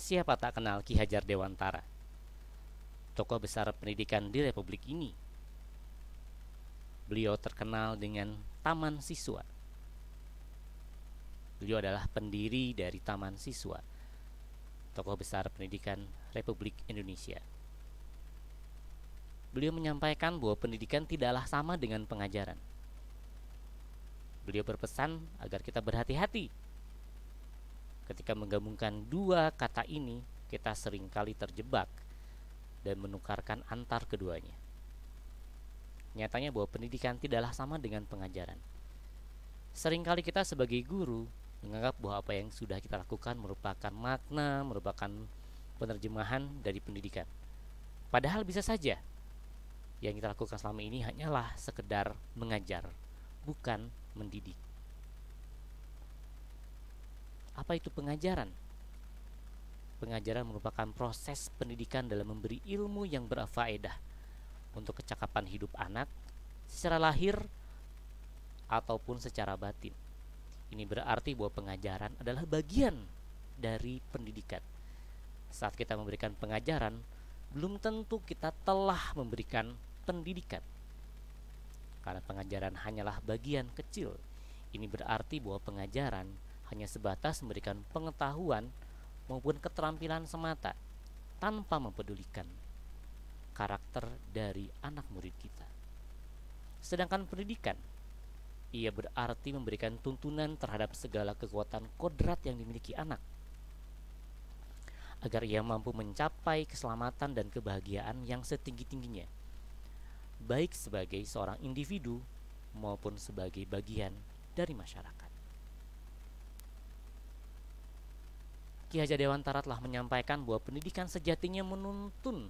Siapa tak kenal Ki Hajar Dewantara, tokoh besar pendidikan di Republik ini. Beliau terkenal dengan Taman Siswa. Beliau adalah pendiri dari Taman Siswa, tokoh besar pendidikan Republik Indonesia. Beliau menyampaikan bahwa pendidikan tidaklah sama dengan pengajaran. Beliau berpesan agar kita berhati-hati. Ketika menggabungkan dua kata ini, kita seringkali terjebak dan menukarkan antar keduanya. Nyatanya bahwa pendidikan tidaklah sama dengan pengajaran. Seringkali kita sebagai guru menganggap bahwa apa yang sudah kita lakukan merupakan makna, merupakan penerjemahan dari pendidikan. Padahal bisa saja yang kita lakukan selama ini hanyalah sekedar mengajar, bukan mendidik. Apa itu pengajaran? Pengajaran merupakan proses pendidikan dalam memberi ilmu yang berfaedah untuk kecakapan hidup anak secara lahir ataupun secara batin. Ini berarti bahwa pengajaran adalah bagian dari pendidikan. Saat kita memberikan pengajaran, belum tentu kita telah memberikan pendidikan. Karena pengajaran hanyalah bagian kecil. Ini berarti bahwa pengajaran hanya sebatas memberikan pengetahuan maupun keterampilan semata, tanpa mempedulikan karakter dari anak murid kita. Sedangkan pendidikan, ia berarti memberikan tuntunan terhadap segala kekuatan kodrat yang dimiliki anak, agar ia mampu mencapai keselamatan dan kebahagiaan yang setinggi-tingginya, baik sebagai seorang individu maupun sebagai bagian dari masyarakat. Ki Hajar Dewantara telah menyampaikan bahwa pendidikan sejatinya menuntun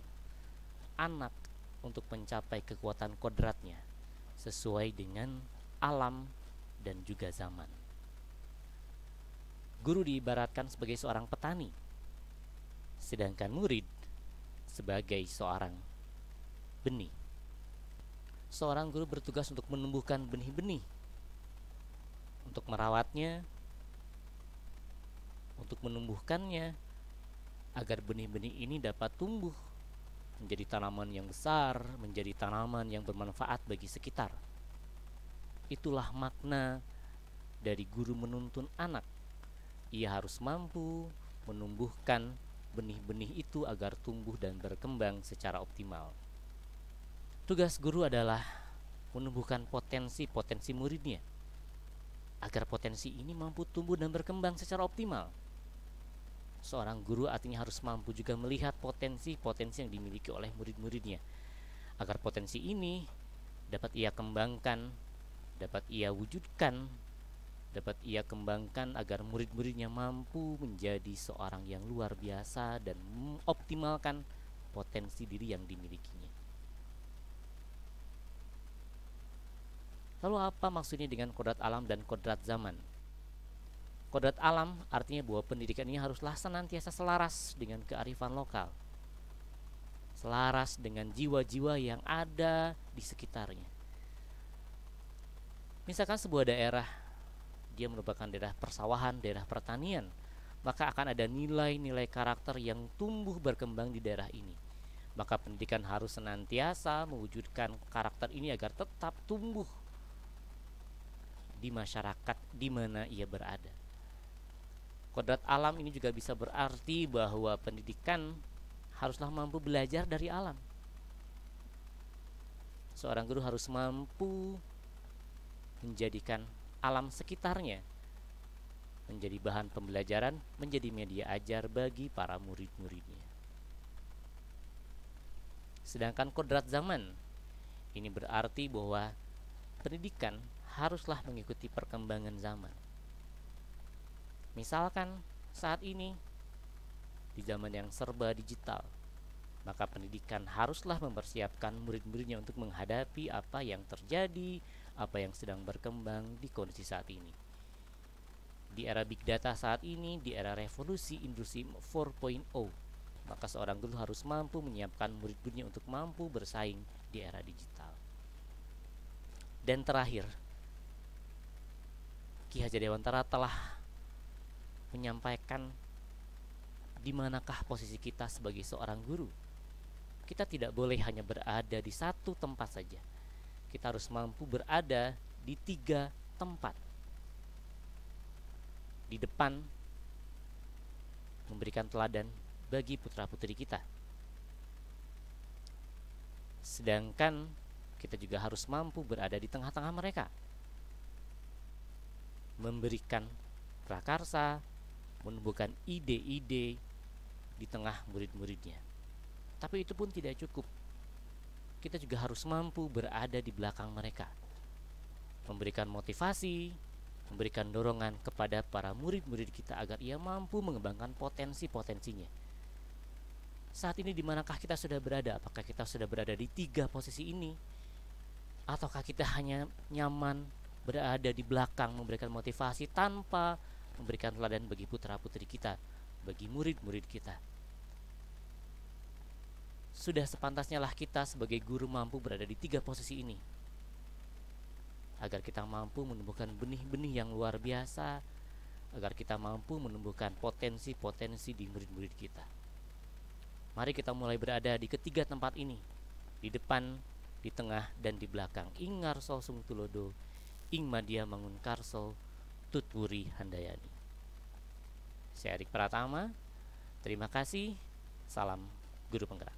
anak untuk mencapai kekuatan kodratnya sesuai dengan alam dan juga zaman. Guru diibaratkan sebagai seorang petani, sedangkan murid sebagai seorang benih. Seorang guru bertugas untuk menumbuhkan benih-benih, untuk merawatnya, untuk menumbuhkannya, agar benih-benih ini dapat tumbuh menjadi tanaman yang besar, menjadi tanaman yang bermanfaat bagi sekitar. Itulah makna dari guru menuntun anak. Ia harus mampu menumbuhkan benih-benih itu agar tumbuh dan berkembang secara optimal. Tugas guru adalah menumbuhkan potensi-potensi muridnya, agar potensi ini mampu tumbuh dan berkembang secara optimal. Seorang guru artinya harus mampu juga melihat potensi-potensi yang dimiliki oleh murid-muridnya, agar potensi ini dapat ia kembangkan, dapat ia wujudkan, dapat ia kembangkan agar murid-muridnya mampu menjadi seorang yang luar biasa dan mengoptimalkan potensi diri yang dimilikinya. Lalu apa maksudnya dengan kodrat alam dan kodrat zaman? Kodrat alam artinya bahwa pendidikan ini haruslah senantiasa selaras dengan kearifan lokal, selaras dengan jiwa-jiwa yang ada di sekitarnya. Misalkan sebuah daerah, dia merupakan daerah persawahan, daerah pertanian, maka akan ada nilai-nilai karakter yang tumbuh berkembang di daerah ini. Maka pendidikan harus senantiasa mewujudkan karakter ini agar tetap tumbuh di masyarakat di mana ia berada. Kodrat alam ini juga bisa berarti bahwa pendidikan haruslah mampu belajar dari alam. Seorang guru harus mampu menjadikan alam sekitarnya menjadi bahan pembelajaran, menjadi media ajar bagi para murid-muridnya. Sedangkan kodrat zaman ini berarti bahwa pendidikan haruslah mengikuti perkembangan zaman. Misalkan saat ini di zaman yang serba digital, maka pendidikan haruslah mempersiapkan murid-muridnya untuk menghadapi apa yang terjadi, apa yang sedang berkembang di kondisi saat ini. Di era big data saat ini, di era revolusi industri 4.0, maka seorang guru harus mampu menyiapkan murid-muridnya untuk mampu bersaing di era digital. Dan terakhir, Ki Hajar Dewantara telah menyampaikan di manakah posisi kita sebagai seorang guru. Kita tidak boleh hanya berada di satu tempat saja. Kita harus mampu berada di 3 tempat. Di depan, memberikan teladan bagi putra-putri kita. Sedangkan kita juga harus mampu berada di tengah-tengah mereka, memberikan prakarsa, menumbuhkan ide-ide di tengah murid-muridnya. Tapi itu pun tidak cukup. Kita juga harus mampu berada di belakang mereka, memberikan motivasi, memberikan dorongan kepada para murid-murid kita agar ia mampu mengembangkan potensi-potensinya. Saat ini di manakah kita sudah berada? Apakah kita sudah berada di 3 posisi ini? Ataukah kita hanya nyaman berada di belakang memberikan motivasi tanpa memberikan teladan bagi putra-putri kita, bagi murid-murid kita? Sudah sepantasnya lah kita sebagai guru mampu berada di 3 posisi ini, agar kita mampu menumbuhkan benih-benih yang luar biasa, agar kita mampu menumbuhkan potensi-potensi di murid-murid kita. Mari kita mulai berada di ketiga tempat ini, di depan, di tengah, dan di belakang. Ing ngarso sung tulodo, ing madya mangun karso, tutwuri handayani. Saya Erik Pratama, terima kasih, salam guru penggerak.